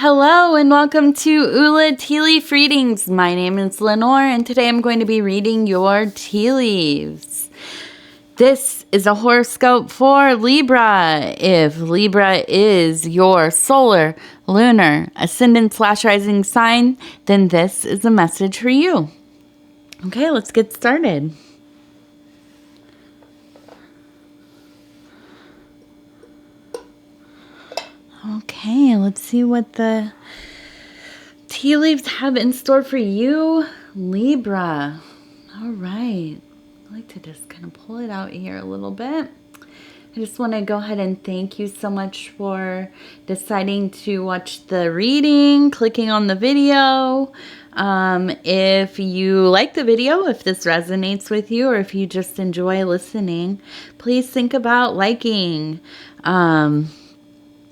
Hello and welcome to Ula Tea Leaf Readings. My name is Lenor and today I'm going to be reading your tea leaves. This is a horoscope for Libra. If Libra is your solar, lunar, ascendant/rising sign, then this is a message for you. Okay, let's get started. Okay, let's see what the tea leaves have in store for you, Libra. All right. I like to just kind of pull it out here a little bit. I just want to go ahead and thank you so much for deciding to watch the reading, clicking on the video. If you like the video, if this resonates with you, or if you just enjoy listening, please think about liking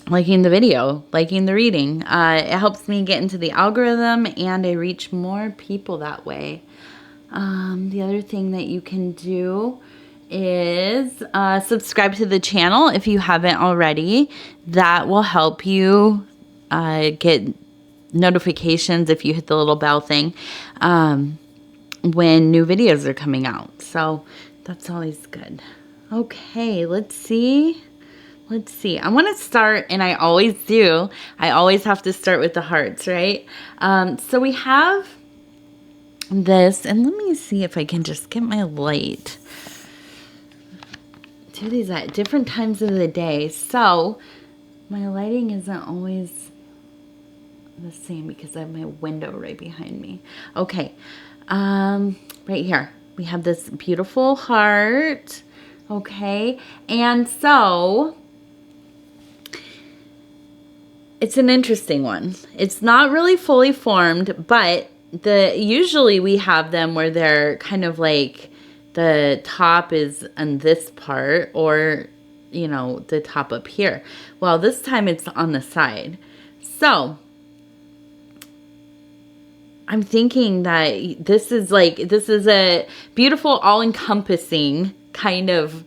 the video, liking the reading. It helps me get into the algorithm and I reach more people that way. The other thing that you can do is subscribe to the channel if you haven't already. That will help you get notifications if you hit the little bell thing when new videos are coming out. So that's always good. Okay, let's see. I want to start, and I always do. I always have to start with the hearts, right? So we have this, and let me see if I can just get my light. Do these at different times of the day. So my lighting isn't always the same because I have my window right behind me. Okay, right here. We have this beautiful heart, okay? And so it's an interesting one. It's not really fully formed, but usually we have them where they're kind of like the top is on this part or, you know, the top up here. Well, this time it's on the side. So I'm thinking that this is a beautiful, all-encompassing kind of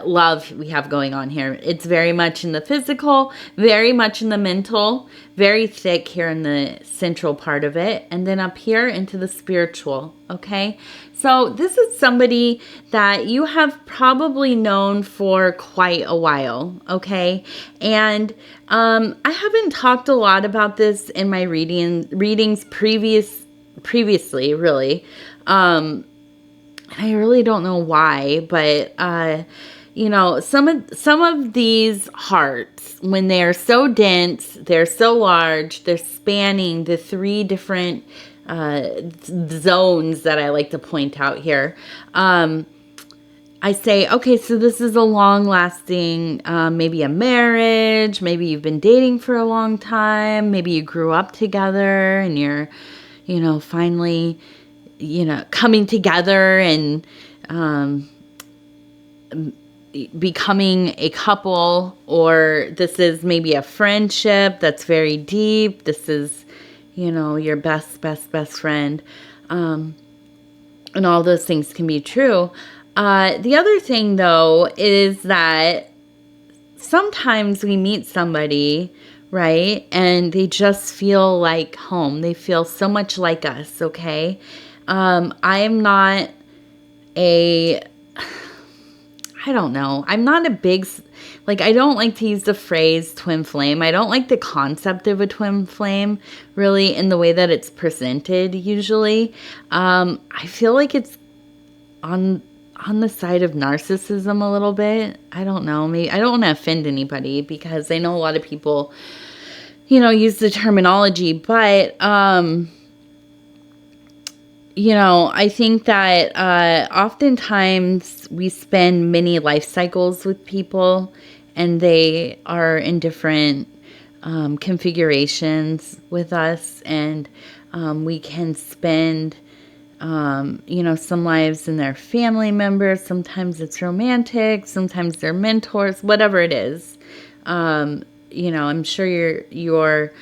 love we have going on here. It's very much in the physical, very much in the mental, very thick here in the central part of it, and then up here into the spiritual, okay? So this is somebody that you have probably known for quite a while, okay? And I haven't talked a lot about this in my readings previously, really. I really don't know why, but you know, some of these hearts, when they are so dense, they're so large, they're spanning the three different zones that I like to point out here. I say, okay, so this is a long-lasting, maybe a marriage, maybe you've been dating for a long time, maybe you grew up together and you're, you know, finally, you know, coming together and becoming a couple, or this is maybe a friendship that's very deep. This is, you know, your best friend. And all those things can be true. The other thing, though, is that sometimes we meet somebody, right, and they just feel like home. They feel so much like us, okay? I am not I'm not a big, like, I don't like to use the phrase twin flame. I don't like the concept of a twin flame, really, in the way that it's presented, usually. I feel like it's on the side of narcissism a little bit. I don't know. Maybe I don't want to offend anybody because I know a lot of people, you know, use the terminology, but, you know, I think that oftentimes we spend many life cycles with people and they are in different configurations with us, and we can spend, you know, some lives in their family members. Sometimes it's romantic, sometimes they're mentors, whatever it is. You know, I'm sure you're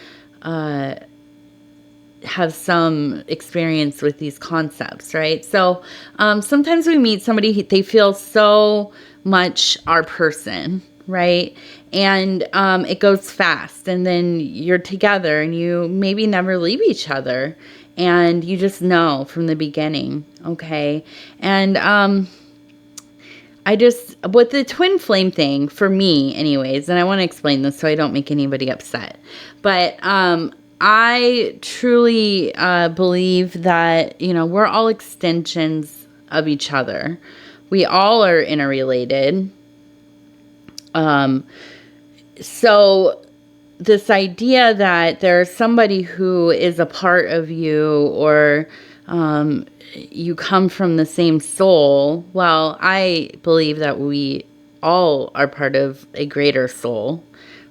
have some experience with these concepts, right? So sometimes we meet somebody, they feel so much our person, right? And it goes fast, and then you're together and you maybe never leave each other, and you just know from the beginning, okay? And I just, with the twin flame thing, for me anyways, and I want to explain this so I don't make anybody upset, but I truly believe that, you know, we're all extensions of each other. We all are interrelated. So this idea that there's somebody who is a part of you, or you come from the same soul, well, I believe that we all are part of a greater soul,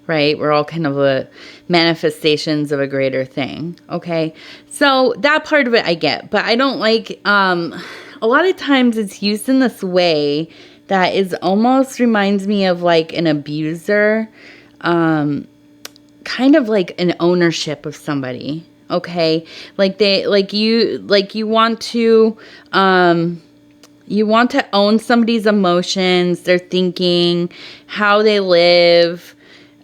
right? We're all kind of a manifestations of a greater thing, okay? So that part of it I get, but I don't like, a lot of times it's used in this way that is almost reminds me of like an abuser, kind of like an ownership of somebody. Okay. Like you want to own somebody's emotions, their thinking, how they live,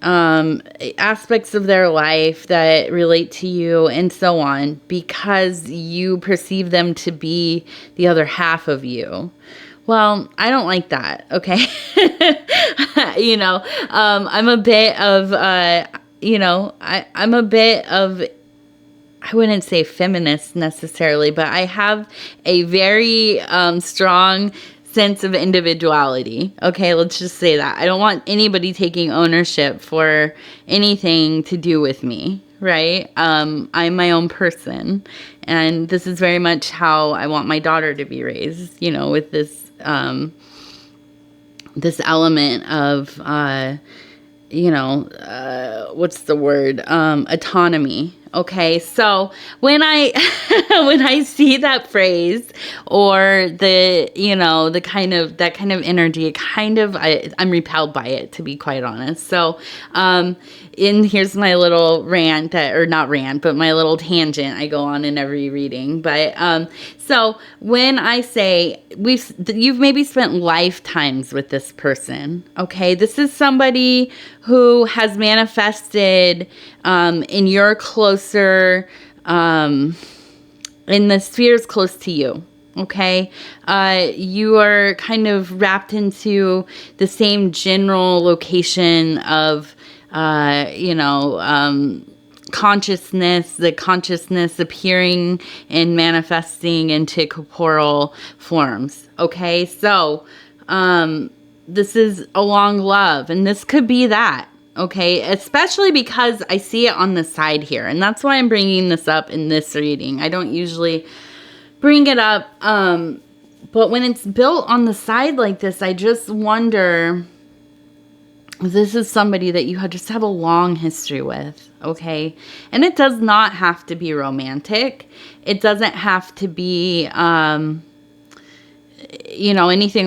aspects of their life that relate to you, and so on, because you perceive them to be the other half of you. Well, I don't like that, okay? You know, I'm a bit of, I'm a bit of, I wouldn't say feminist necessarily, but I have a very strong sense of individuality. Okay, let's just say that. I don't want anybody taking ownership for anything to do with me, right? I'm my own person. And this is very much how I want my daughter to be raised, you know, with this this element of, what's the word? Autonomy. Okay, so when I when I see that phrase, or the, you know, the kind of that kind of energy, it kind of I'm repelled by it, to be quite honest. So and here's my little rant, or not rant, but my little tangent I go on in every reading. But so when I say you've maybe spent lifetimes with this person, okay? This is somebody who has manifested in your closer, in the spheres close to you. Okay, you are kind of wrapped into the same general location of, consciousness, the consciousness appearing and manifesting into corporeal forms. Okay, so this is along love, and this could be that. Okay, especially because I see it on the side here, and that's why I'm bringing this up in this reading. I don't usually bring it up, but when it's built on the side like this, I just wonder, this is somebody that you just have a long history with, okay? And it does not have to be romantic. It doesn't have to be, anything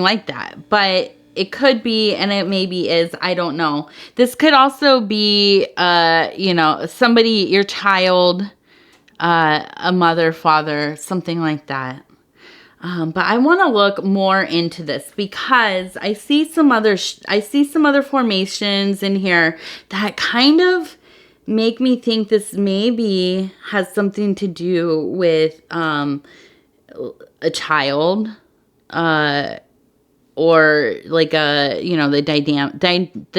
like that. But it could be, and it maybe is, I don't know. This could also be, somebody, your child, a mother, father, something like that. But I want to look more into this, because I see some other formations in here that kind of make me think this maybe has something to do with a child, or like the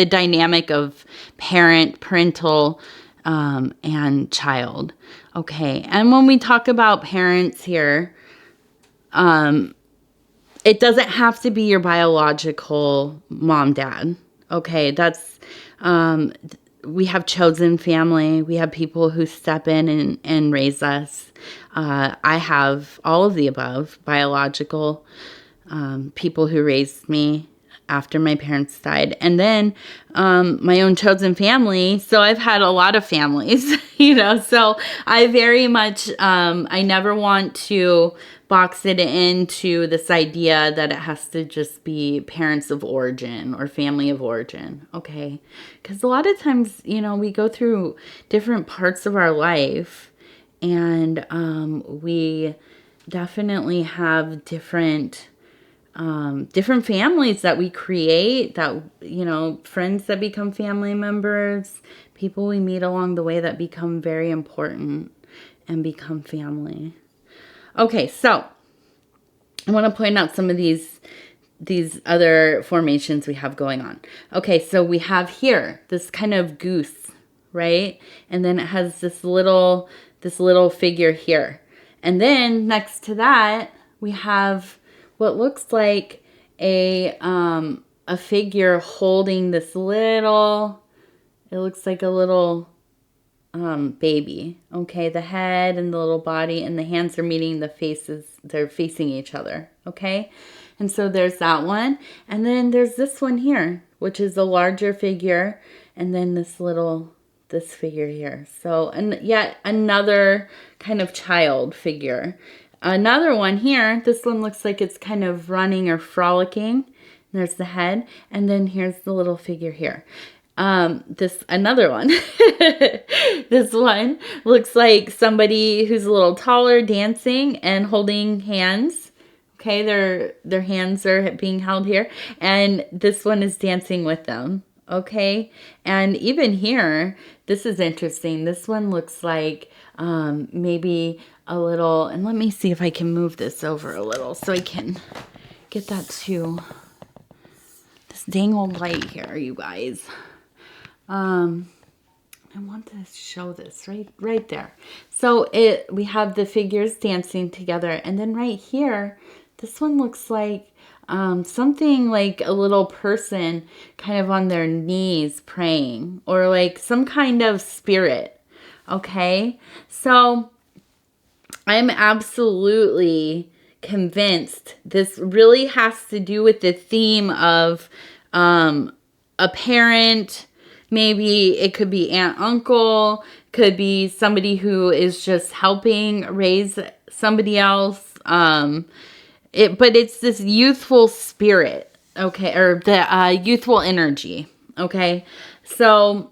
dynamic of parental and child. Okay, and when we talk about parents here, it doesn't have to be your biological mom, dad. Okay, that's, we have chosen family. We have people who step in and raise us. I have all of the above: biological, people who raised me after my parents died, and then my own chosen family. So I've had a lot of families, so I very much, I never want to box it into this idea that it has to just be parents of origin or family of origin, okay? Because a lot of times, we go through different parts of our life, and we definitely have different different families that we create, that, you know, friends that become family members, people we meet along the way that become very important and become family. Okay, so I want to point out some of these other formations we have going on. Okay, so we have here this kind of goose, right? And then it has this little figure here. And then next to that, we have what looks like a figure holding this little, it looks like a little baby. Okay, the head and the little body and the hands are meeting the faces, they're facing each other. Okay, and so there's that one. And then there's this one here, which is a larger figure, and then this figure here. So, and yet another kind of child figure. Another one here, this one looks like it's kind of running or frolicking. There's the head, and then here's the little figure here. Another one. This one looks like somebody who's a little taller dancing and holding hands. Okay, their hands are being held here, and this one is dancing with them. Okay, and even here, this is interesting. This one looks like maybe a little, and let me see if I can move this over a little so I can get that to this dang old light here, you guys. I want to show this right there. So we have the figures dancing together, and then right here, this one looks like something like a little person kind of on their knees praying, or like some kind of spirit. Okay, so I'm absolutely convinced this really has to do with the theme of a parent. Maybe it could be aunt, uncle, could be somebody who is just helping raise somebody else. But it's this youthful spirit, okay, or the youthful energy, okay? So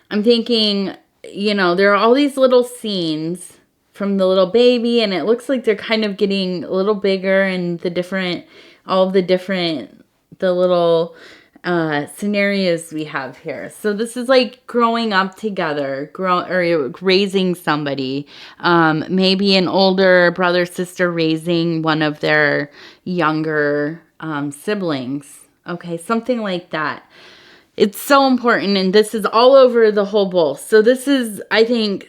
I'm thinking, you know, there are all these little scenes from the little baby, and it looks like they're kind of getting a little bigger, and the little scenarios we have here. So this is like growing up together, or raising somebody. Maybe an older brother, sister raising one of their younger siblings. Okay, something like that. It's so important, and this is all over the whole bowl. So this is, I think,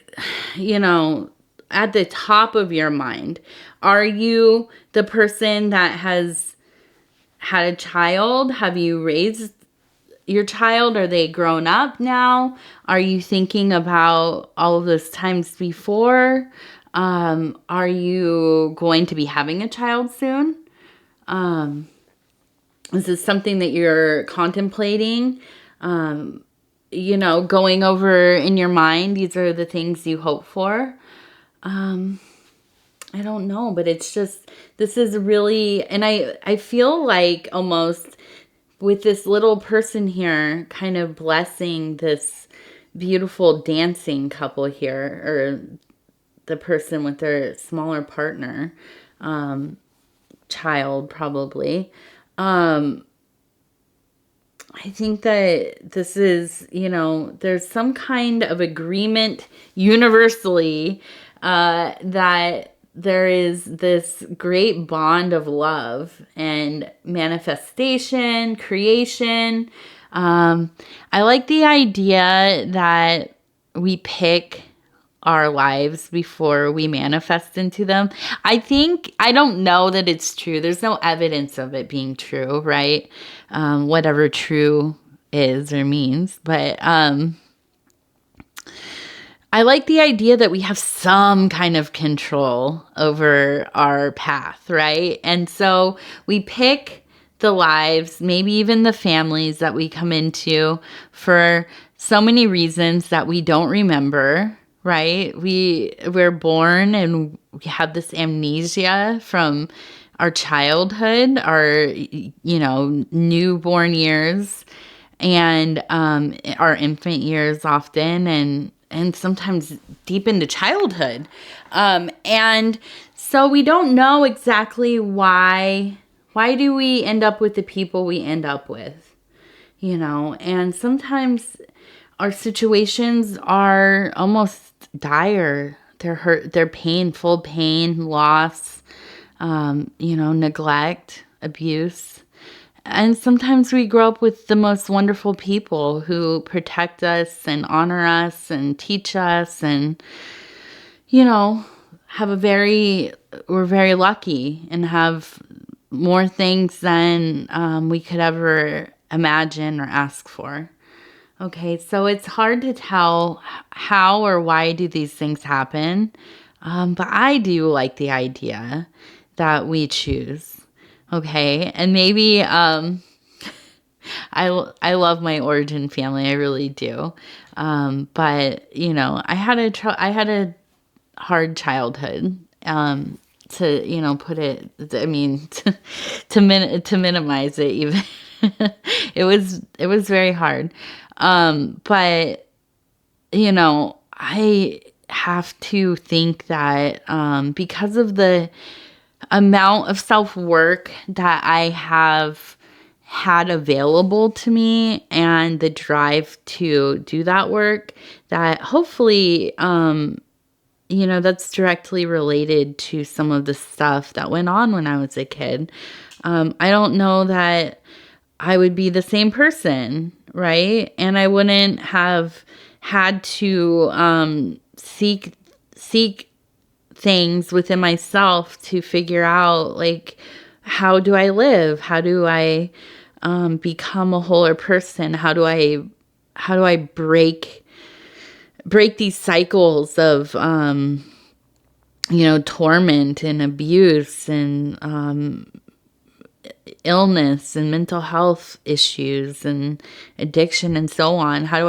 you know, at the top of your mind. Are you the person that has had a child? Have you raised your child? Are they grown up now? Are you thinking about all of those times before? Are you going to be having a child soon? Is this something that you're contemplating? You know, going over in your mind, these are the things you hope for. I don't know, but it's just, this is really, and I feel like almost with this little person here kind of blessing this beautiful dancing couple here, or the person with their smaller partner, child probably. I think that this is, you know, there's some kind of agreement universally that there is this great bond of love and manifestation, creation. I like the idea that we pick our lives before we manifest into them. I don't know that it's true. There's no evidence of it being true, right? Whatever true is or means. But I like the idea that we have some kind of control over our path, right? And so we pick the lives, maybe even the families that we come into for so many reasons that we don't remember, right? We're born and we have this amnesia from our childhood, our, you know, newborn years, and our infant years often, and sometimes deep into childhood. And so we don't know exactly why do we end up with the people we end up with, you know, and sometimes our situations are almost dire. They're hurt, they're painful, pain, loss, you know, neglect, abuse. And sometimes we grow up with the most wonderful people who protect us and honor us and teach us and, you know, we're very lucky and have more things than we could ever imagine or ask for. Okay, so it's hard to tell how or why do these things happen, but I do like the idea that we choose. Okay, and maybe I love my origin family, I really do, but you know, I had a hard childhood. To, you know, put it, I mean, to minimize it even. it was very hard. But you know, I have to think that because of the amount of self-work that I have had available to me and the drive to do that work, that hopefully you know, that's directly related to some of the stuff that went on when I was a kid. I don't know that I would be the same person, right? And I wouldn't have had to seek things within myself to figure out, like, how do I live? How do I become a wholer person? How do I break these cycles of you know, torment and abuse and illness and mental health issues and addiction and so on? How do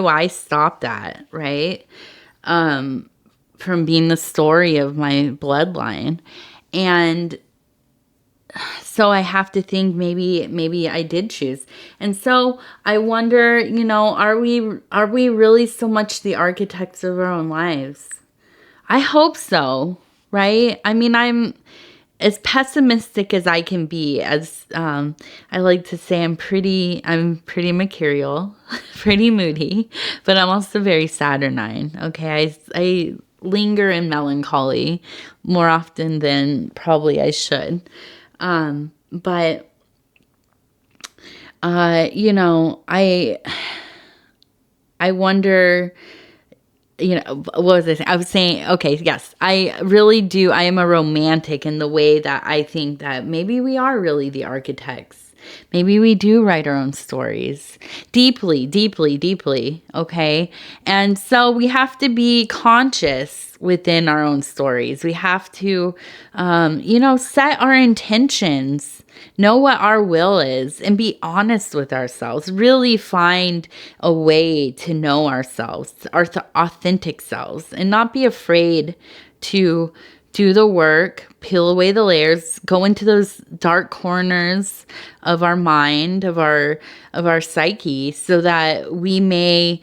I stop that, right? From being the story of my bloodline. And so I have to think maybe I did choose. And so I wonder, you know, are we really so much the architects of our own lives? I hope so, right? I mean, I'm as pessimistic as I can be. As I like to say, I'm pretty mercurial, pretty moody, but I'm also very Saturnine. Okay, I linger in melancholy more often than probably I should. But you know, I wonder, you know, what was I saying? I was saying, okay, yes, I really do. I am a romantic in the way that I think that maybe we are really the architects. Maybe we do write our own stories deeply, deeply, deeply. Okay. And so we have to be conscious within our own stories. We have to, you know, set our intentions, know what our will is, and be honest with ourselves. Really find a way to know ourselves, our authentic selves, and not be afraid to do the work, peel away the layers, go into those dark corners of our mind, of our psyche, so that we may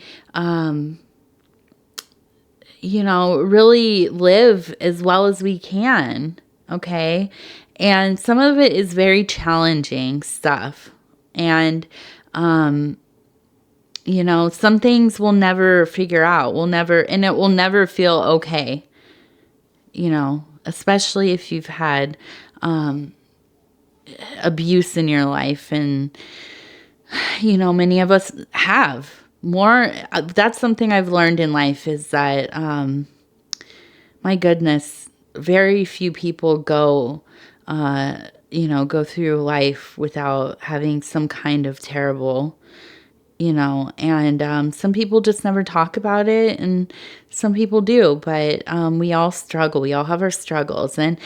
you know, really live as well as we can. Okay. And some of it is very challenging stuff. And, you know, some things we'll never figure out. And it will never feel okay. You know, especially if you've had, abuse in your life. And, you know, many of us have. That's something I've learned in life is that, my goodness, very few people go through life without having some kind of terrible, you know, and some people just never talk about it, and some people do, but we all struggle. We all have our struggles. And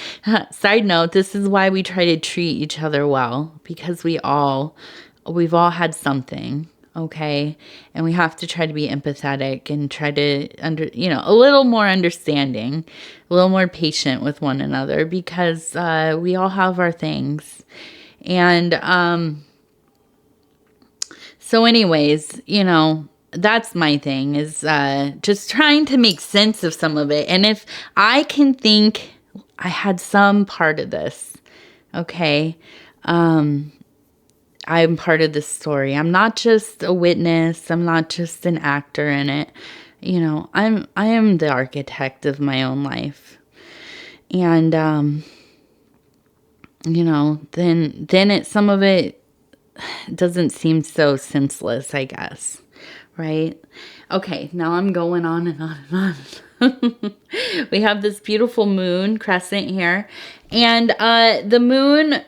side note, this is why we try to treat each other well, because we've all had something. Okay. And we have to try to be empathetic and try to a little more understanding, a little more patient with one another, because we all have our things. And so anyways, you know, that's my thing, is just trying to make sense of some of it. And if I can think I had some part of this. Okay. I'm part of this story. I'm not just a witness. I'm not just an actor in it. You know, I am the architect of my own life. And you know, then some of it doesn't seem so senseless, I guess. Right? Okay, now I'm going on and on and on. We have this beautiful moon crescent here. And the moon,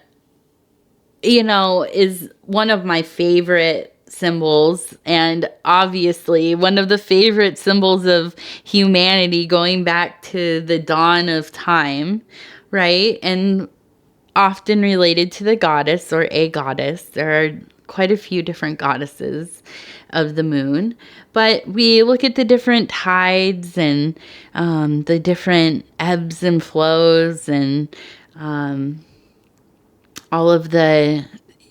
you know, is one of my favorite symbols, and obviously one of the favorite symbols of humanity going back to the dawn of time, right? And often related to the goddess or a goddess. There are quite a few different goddesses of the moon, but we look at the different tides and the different ebbs and flows and all of the,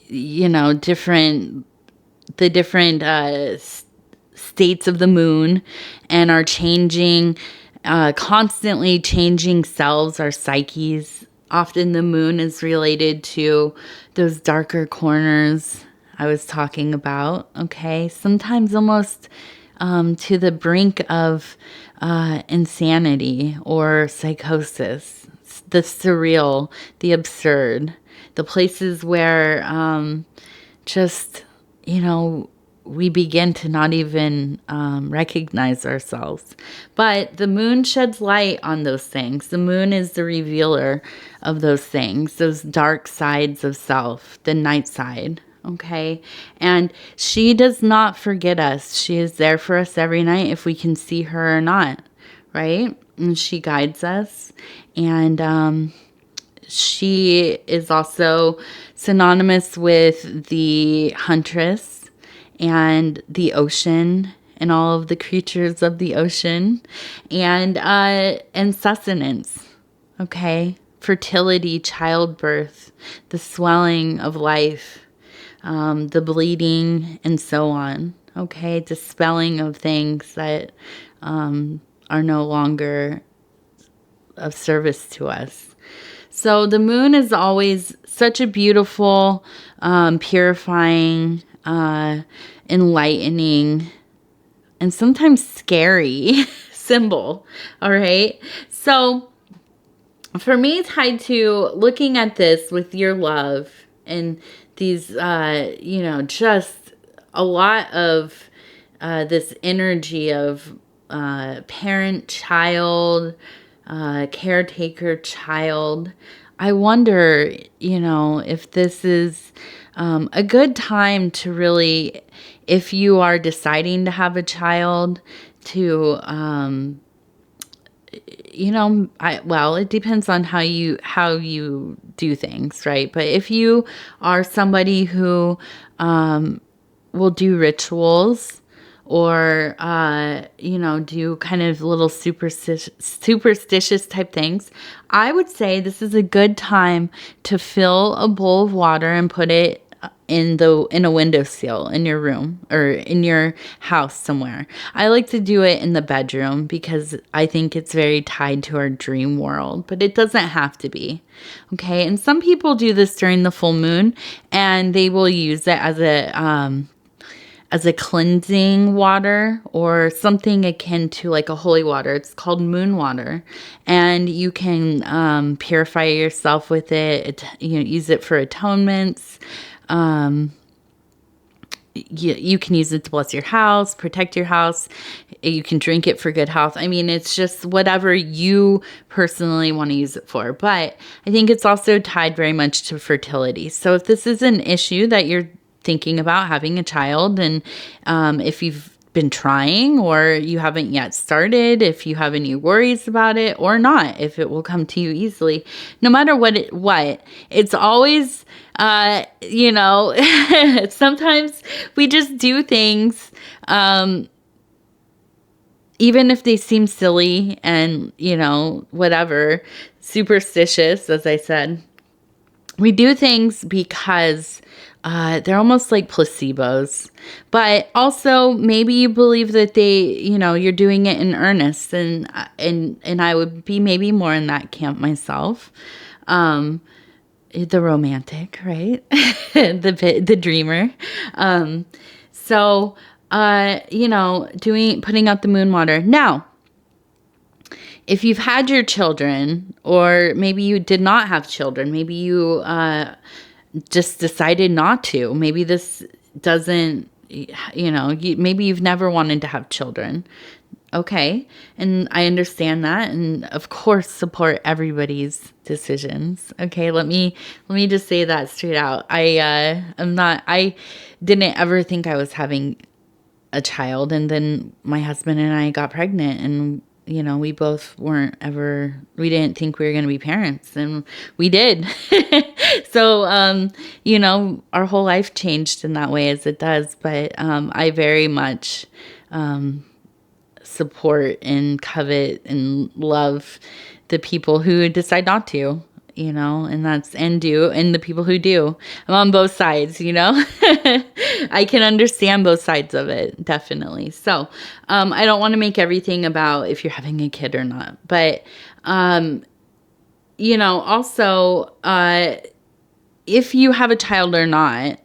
you know, different states of the moon, and our changing, constantly changing selves, our psyches. Often the moon is related to those darker corners I was talking about, okay? Sometimes almost to the brink of insanity or psychosis, the surreal, the absurd, the places where just, you know, we begin to not even recognize ourselves. But the moon sheds light on those things. The moon is the revealer of those things, those dark sides of self, the night side. Okay. And she does not forget us. She is there for us every night if we can see her or not. Right. And she guides us. And she is also synonymous with the huntress and the ocean and all of the creatures of the ocean, and sustenance. Okay. Fertility, childbirth, the swelling of life, the bleeding, and so on. Okay, dispelling of things that are no longer of service to us. So the moon is always such a beautiful, purifying, enlightening, and sometimes scary symbol. All right. So for me, tied to looking at this with your love and these, you know, just a lot of this energy of parent, child, caretaker, child. I wonder, you know, if this is a good time to really, if you are deciding to have a child, to you know, well, it depends on how you do things, right? But if you are somebody who will do rituals or you know, do kind of little superstitious type things, I would say this is a good time to fill a bowl of water and put it in a windowsill in your room or in your house somewhere. I like to do it in the bedroom because I think it's very tied to our dream world, but it doesn't have to be. Okay? And some people do this during the full moon, and they will use it as a cleansing water or something akin to like a holy water. It's called moon water, and you can purify yourself with it. You know, use it for atonements. You can use it to bless your house, protect your house. You can drink it for good health. I mean, it's just whatever you personally want to use it for. But I think it's also tied very much to fertility. So if this is an issue that you're thinking about having a child, and if you've been trying or you haven't yet started, if you have any worries about it or not, if it will come to you easily, no matter what, it's always, you know, sometimes we just do things, even if they seem silly and, you know, whatever, superstitious, as I said. We do things because they're almost like placebos. But also maybe you believe that you're doing it in earnest, and I would be maybe more in that camp myself. The romantic, right? the dreamer. Putting out the moon water. Now, if you've had your children, or maybe you did not have children, maybe you just decided not to. Maybe this doesn't, maybe you've never wanted to have children. Okay. And I understand that. And of course, support everybody's decisions. Okay. Let me just say that straight out. I didn't ever think I was having a child. And then my husband and I got pregnant, and we both we didn't think we were going to be parents, and we did. So, our whole life changed in that way, as it does. But I very much support and covet and love the people who decide not to, and the people who do. I'm on both sides, I can understand both sides of it, definitely. So, I don't want to make everything about if you're having a kid or not, but, also, if you have a child or not,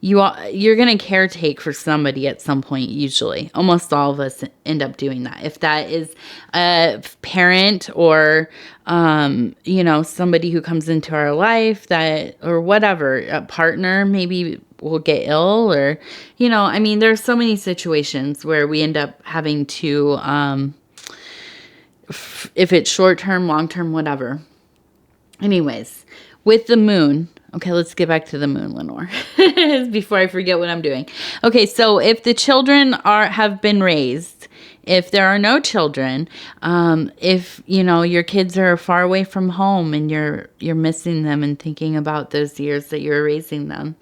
you're going to caretake for somebody at some point, usually. Almost all of us end up doing that. If that is a parent or, somebody who comes into our life or whatever, a partner maybe will get ill, or, there's so many situations where we end up having to, if it's short-term, long-term, whatever. Anyways, with the moon. Okay, let's get back to the moon, Lenor, before I forget what I'm doing. Okay, so if the children have been raised, if there are no children, if your kids are far away from home and you're missing them and thinking about those years that you're raising them,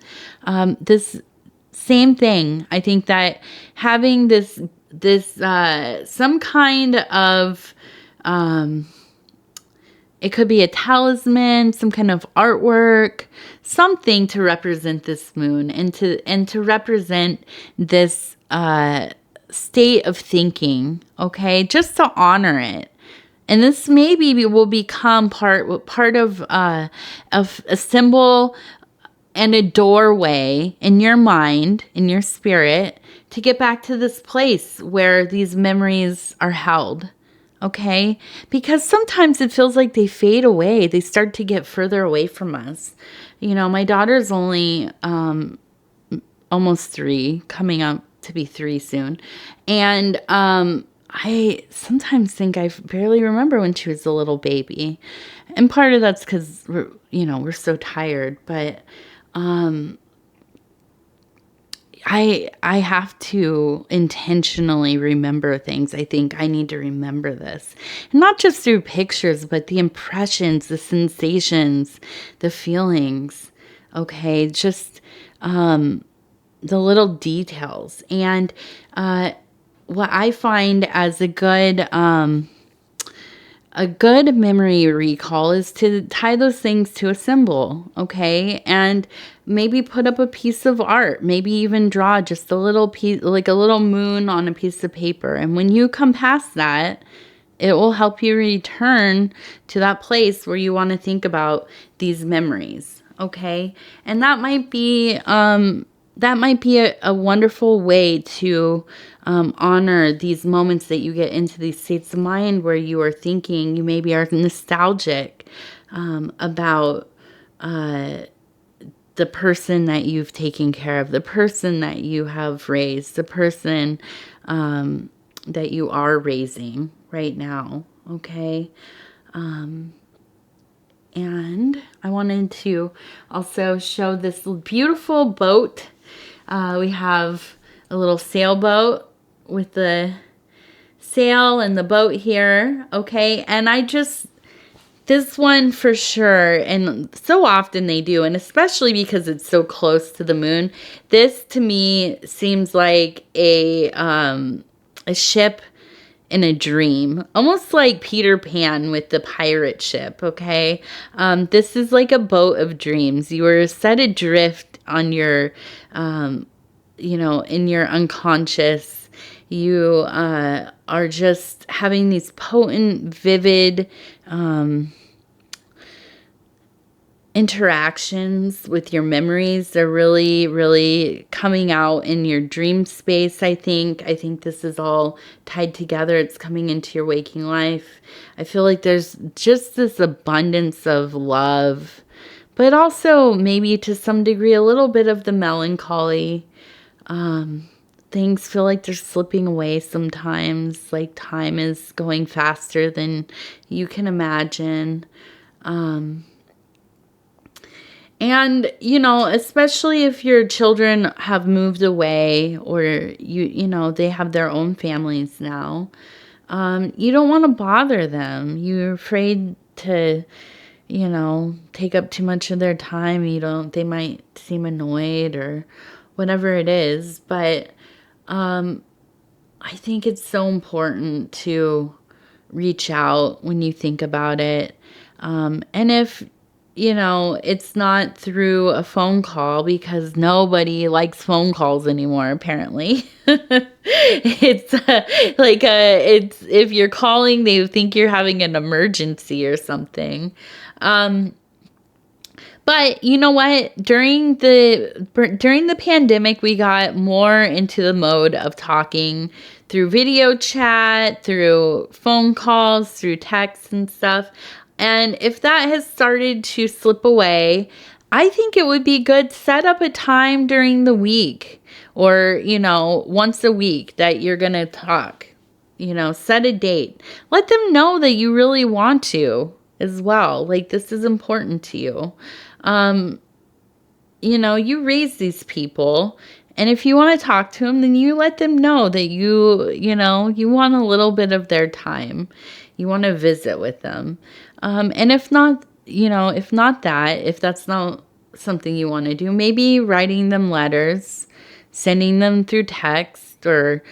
this same thing. I think that having this some kind of it could be a talisman, some kind of artwork, something to represent this moon and to represent this state of thinking, okay? Just to honor it. And this maybe will become part of a symbol and a doorway in your mind, in your spirit, to get back to this place where these memories are held. Okay? Because sometimes it feels like they fade away. They start to get further away from us. My daughter's only almost 3, coming up to be 3 soon. And I sometimes think I barely remember when she was a little baby. And part of that's because, we're so tired. But I have to intentionally remember things. I think I need to remember this. And not just through pictures, but the impressions, the sensations, the feelings. Okay, just the little details. And what I find as a good memory recall is to tie those things to a symbol, okay? And maybe put up a piece of art, maybe even draw just a little piece, like a little moon on a piece of paper. And when you come past that, it will help you return to that place where you want to think about these memories, okay? And that might be a wonderful way to honor these moments that you get into these states of mind where you are thinking, you maybe are nostalgic about the person that you've taken care of, the person that you have raised, the person that you are raising right now, okay? And I wanted to also show this beautiful boat. We have a little sailboat with the sail and the boat here, okay? And this one for sure, and so often they do, and especially because it's so close to the moon, this to me seems like a ship in a dream, almost like Peter Pan with the pirate ship, okay? This is like a boat of dreams. You were set adrift on your, you know, in your unconscious. You are just having these potent, vivid interactions with your memories. They're really, really coming out in your dream space, I think. I think this is all tied together. It's coming into your waking life. I feel like there's just this abundance of love, but also maybe to some degree a little bit of the melancholy. Things feel like they're slipping away sometimes, like time is going faster than you can imagine. And, you know, especially if your children have moved away or you know, they have their own families now, you don't want to bother them. You're afraid to, you know, take up too much of their time. They might seem annoyed or whatever it is. But I think it's so important to reach out when you think about it. And if, you know, it's not through a phone call, because nobody likes phone calls anymore, apparently. It's it's if you're calling, they think you're having an emergency or something. But you know what? During the pandemic, we got more into the mode of talking through video chat, through phone calls, through texts and stuff. And if that has started to slip away, I think it would be good to set up a time during the week or, you know, once a week that you're going to talk. You know, set a date. Let them know that you really want to as well. Like, this is important to you. You know, you raise these people, and if you want to talk to them, then you let them know that you know, you want a little bit of their time. You want to visit with them. And if not, you know, if that's not something you want to do, maybe writing them letters, sending them through text or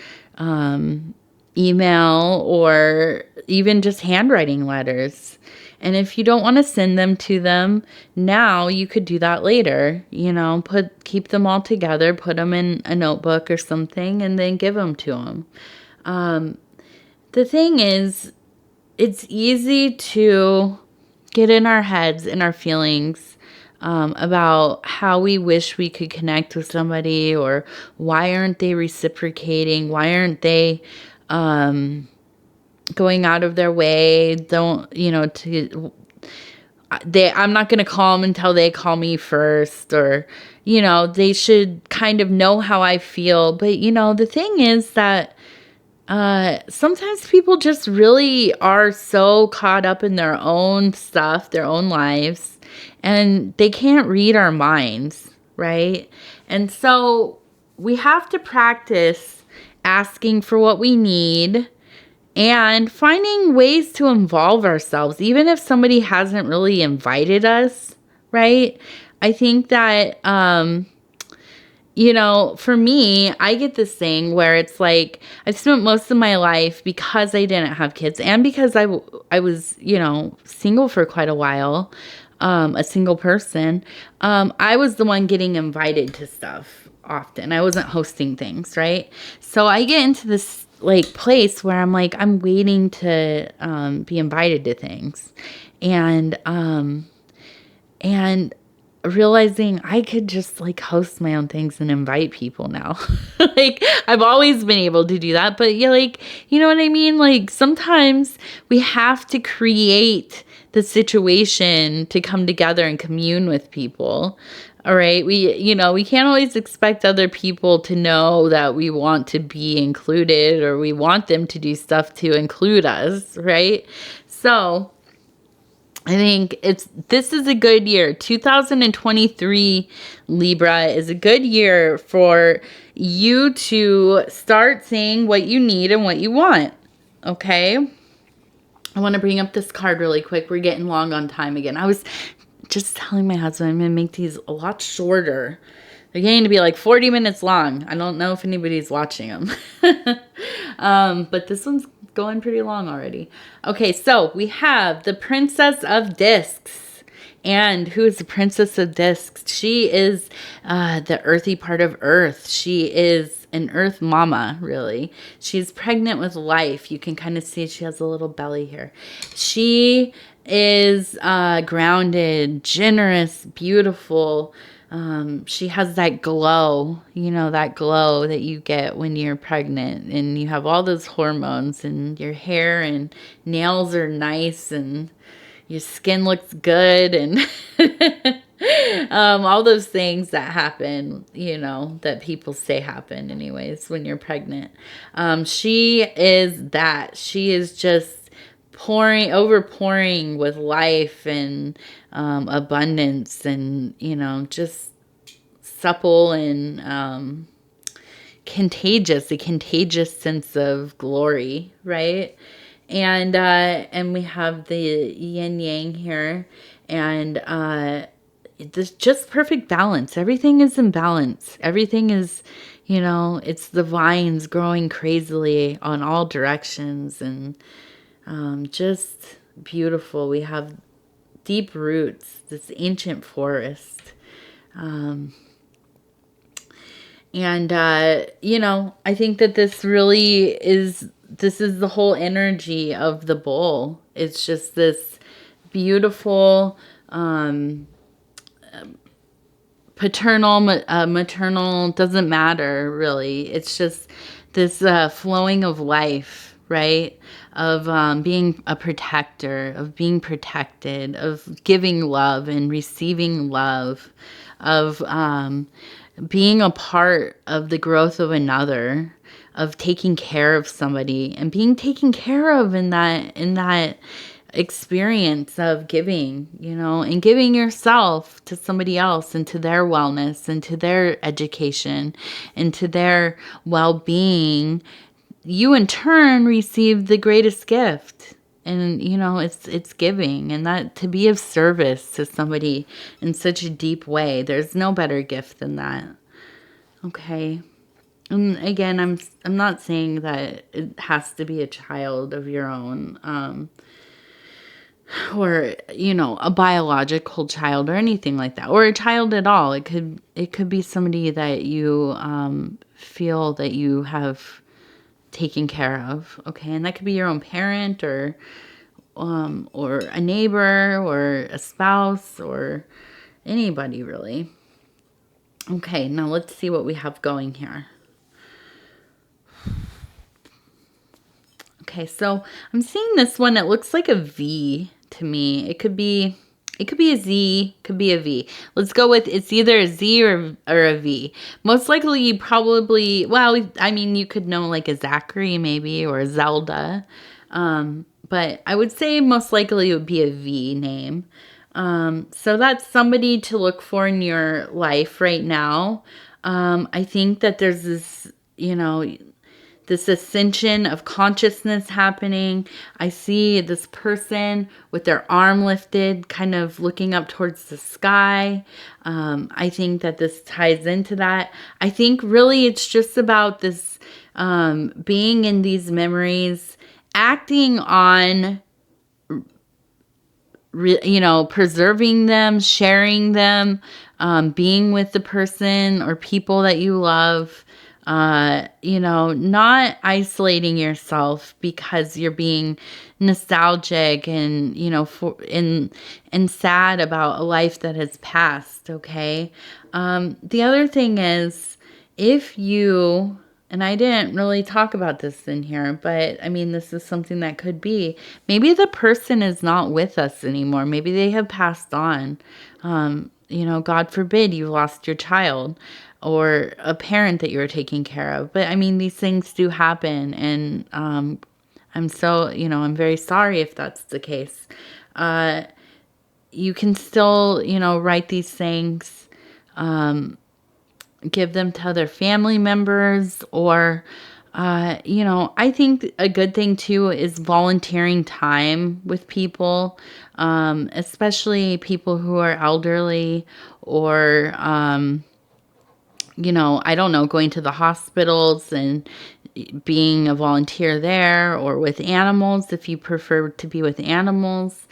email, or even just handwriting letters. And if you don't want to send them to them now, you could do that later. You know, keep them all together, put them in a notebook or something, and then give them to them. The thing is, it's easy to get in our heads, in our feelings, about how we wish we could connect with somebody, or why aren't they reciprocating? Why aren't they going out of their way? I'm not going to call them until they call me first, or, you know, they should kind of know how I feel. But, you know, the thing is that sometimes people just really are so caught up in their own stuff, their own lives, and they can't read our minds, right? And so we have to practice asking for what we need and finding ways to involve ourselves, even if somebody hasn't really invited us, right? I think that, you know, for me, I get this thing where it's like I've spent most of my life, because I didn't have kids and because I was, you know, single for quite a while, a single person, I was the one getting invited to stuff often. I wasn't hosting things, right? So I get into this like place where I'm like, I'm waiting to be invited to things, and realizing I could just like host my own things and invite people now. Like, I've always been able to do that, but yeah, like, you know what I mean? Like, sometimes we have to create the situation to come together and commune with people. All right. We can't always expect other people to know that we want to be included, or we want them to do stuff to include us. Right. So I think this is a good year. 2023 Libra is a good year for you to start saying what you need and what you want. Okay. I want to bring up this card really quick. We're getting long on time again. I was just telling my husband I'm going to make these a lot shorter. They're getting to be like 40 minutes long. I don't know if anybody's watching them. But this one's going pretty long already. Okay, so we have the Princess of Discs. And who is the Princess of Discs? She is the earthy part of Earth. She is an Earth mama, really. She's pregnant with life. You can kind of see she has a little belly here. She is grounded, generous, beautiful. She has that glow, that glow that you get when you're pregnant and you have all those hormones and your hair and nails are nice and your skin looks good and all those things that happen, that people say happen anyways when you're pregnant. She is that. She is just overpouring with life and abundance and, just supple and contagious, a contagious sense of glory, right? And we have the yin yang here, and this just perfect balance. Everything is in balance. Everything is, it's the vines growing crazily on all directions, and just beautiful. We have deep roots, this ancient forest. And I think that this is the whole energy of the bowl. It's just this beautiful paternal, maternal, doesn't matter really. It's just this flowing of life, right? Of being a protector, of being protected, of giving love and receiving love, of being a part of the growth of another, of taking care of somebody and being taken care of in that experience of giving, and giving yourself to somebody else and to their wellness and to their education and to their well-being. You in turn receive the greatest gift. And, it's giving, and that to be of service to somebody in such a deep way. There's no better gift than that. Okay. And again, I'm not saying that it has to be a child of your own, or, a biological child or anything like that, or a child at all. It could be somebody that you, feel that you have taken care of. Okay. And that could be your own parent or a neighbor or a spouse or anybody really. Okay, now let's see what we have going here. Okay, so I'm seeing this one. It looks like a V to me. It could be a Z, could be a V. Let's go with it's either a Z or a V. Most likely you probably, you could know like a Zachary maybe or a Zelda. But I would say most likely it would be a V name. So that's somebody to look for in your life right now. I think that there's this, this ascension of consciousness happening. I see this person with their arm lifted, kind of looking up towards the sky. I think that this ties into that. I think really it's just about this being in these memories, acting on, preserving them, sharing them, being with the person or people that you love. Not isolating yourself because you're being nostalgic and, and sad about a life that has passed. Okay. The other thing is if you, and I didn't really talk about this in here, but this is something that could be, maybe the person is not with us anymore. Maybe they have passed on. God forbid you lost your child or a parent that you were taking care of. But these things do happen. And I'm so, I'm very sorry if that's the case. You can still, write these things, give them to other family members or, I think a good thing too is volunteering time with people, especially people who are elderly or, I don't know, going to the hospitals and being a volunteer there or with animals if you prefer to be with animals.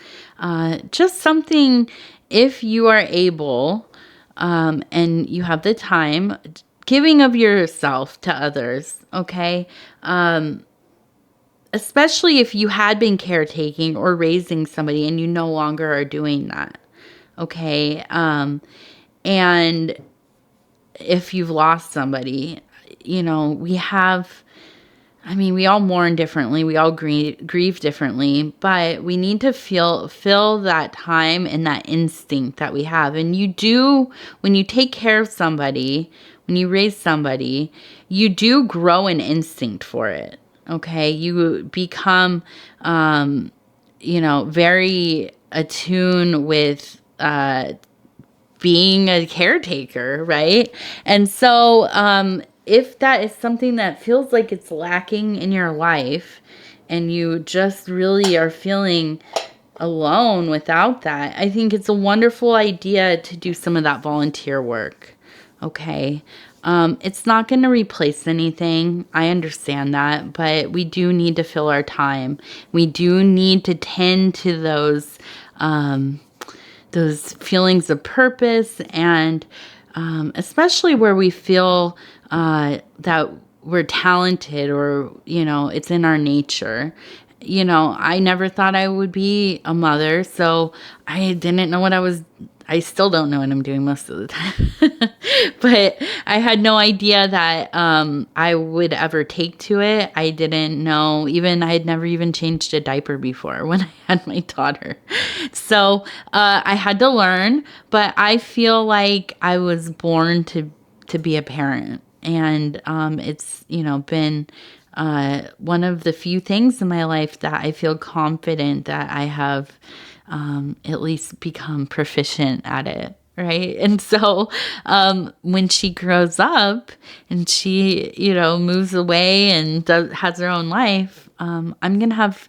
Just something if you are able, and you have the time, giving of yourself to others, okay? Especially if you had been caretaking or raising somebody and you no longer are doing that, okay? And if you've lost somebody, we all mourn differently. We all grieve differently, but we need to fill that time and that instinct that we have. And you do, when you take care of somebody, when you raise somebody, you do grow an instinct for it. Okay. You become, very attuned with, being a caretaker, right? And so, if that is something that feels like it's lacking in your life and you just really are feeling alone without that, I think it's a wonderful idea to do some of that volunteer work. Okay. It's not going to replace anything. I understand that, but we do need to fill our time. We do need to tend to those feelings of purpose, and especially where we feel that we're talented, or it's in our nature. I never thought I would be a mother, so I didn't know I still don't know what I'm doing most of the time. But I had no idea that I would ever take to it. I didn't know, I had never even changed a diaper before when I had my daughter. So I had to learn, but I feel like I was born to be a parent. And it's, been one of the few things in my life that I feel confident that I have at least become proficient at it. Right. And so when she grows up and she, moves away and has her own life, I'm going to have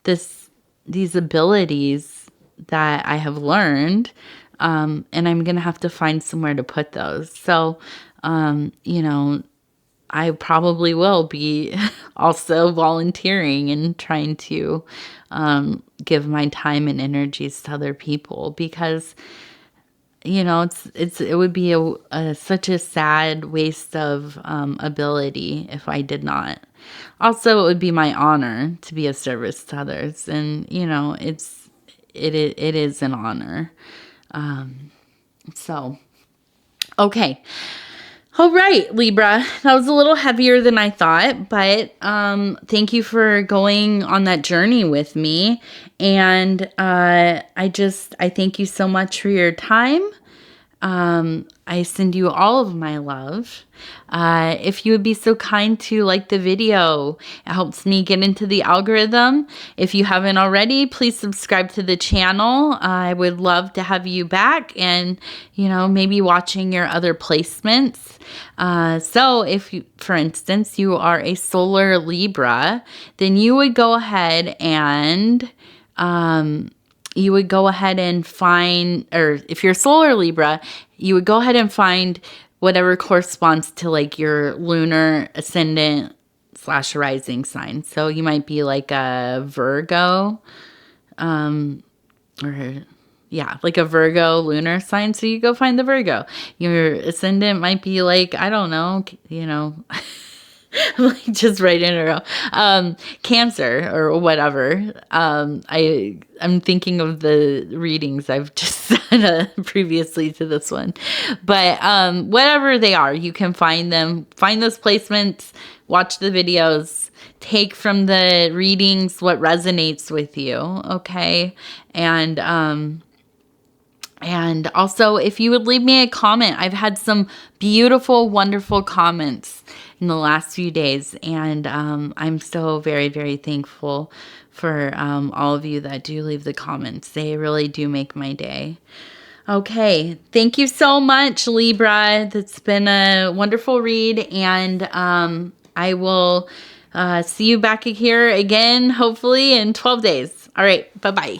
these abilities that I have learned, and I'm going to have to find somewhere to put those. So, I probably will be also volunteering and trying to give my time and energies to other people, because it would be such a sad waste of ability if I did not. Also, it would be my honor to be of service to others, and it is an honor. So, okay. All right, Libra, that was a little heavier than I thought, but thank you for going on that journey with me. And I thank you so much for your time. I send you all of my love. If you would be so kind to like the video, it helps me get into the algorithm. If you haven't already, please subscribe to the channel. I would love to have you back and, maybe watching your other placements. So if you, for instance, you are a solar Libra, then you would go ahead and, find, or if you're solar Libra, you would go ahead and find whatever corresponds to like your lunar ascendant / rising sign. So you might be like a Virgo, like a Virgo lunar sign. So you go find the Virgo. Your ascendant might be like, I don't know, like just right in a row. Cancer or whatever. I'm thinking of the readings I've just done previously to this one. But whatever they are, you can find them. Find those placements. Watch the videos. Take from the readings what resonates with you. Okay. And also, if you would leave me a comment, I've had some beautiful, wonderful comments in the last few days. And I'm so very, very thankful for all of you that do leave the comments. They really do make my day. Okay. Thank you so much, Libra. That's been a wonderful read. And I will see you back here again, hopefully in 12 days. All right. Bye-bye.